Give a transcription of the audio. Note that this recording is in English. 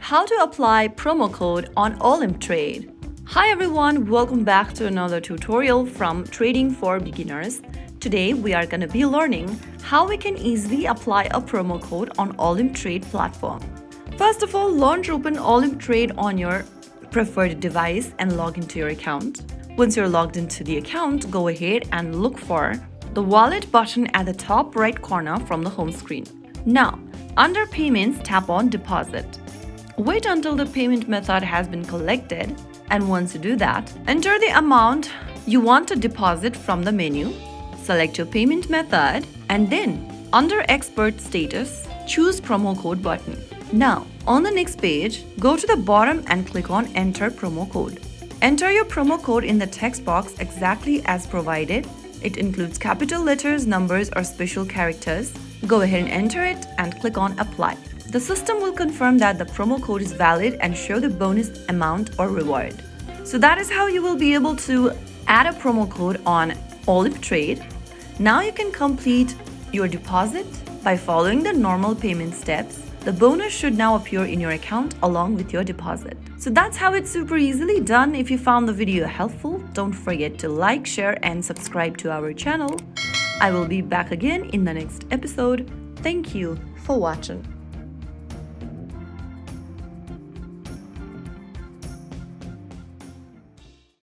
how to apply promo code on Olymp Trade. Hi everyone, welcome back to another tutorial from Trading for Beginners. Today we are going to be learning how we can easily apply a promo code on Olymp Trade platform. First of all, launch open Olymp Trade on your preferred device and log into your account. Once you're logged into the account, go ahead and look for the wallet button at the top right corner from the home screen. Now, under payments, tap on deposit. Wait until the payment method has been collected, and once you do that, enter the amount you want to deposit from the menu, select your payment method, and then under expert status, choose promo code button. Now, on the next page, go to the bottom and click on enter promo code. Enter your promo code in the text box exactly as provided. It includes capital letters, numbers, or special characters. Go ahead and enter it and click on apply. The system will confirm that the promo code is valid and show the bonus amount or reward. So that is how you will be able to add a promo code on Olymp Trade. Now you can complete your deposit by following the normal payment steps. The bonus should now appear in your account along with your deposit. So that's how it's super easily done. If you found the video helpful, don't forget to like, share, and subscribe to our channel. I will be back again in the next episode. Thank you for watching.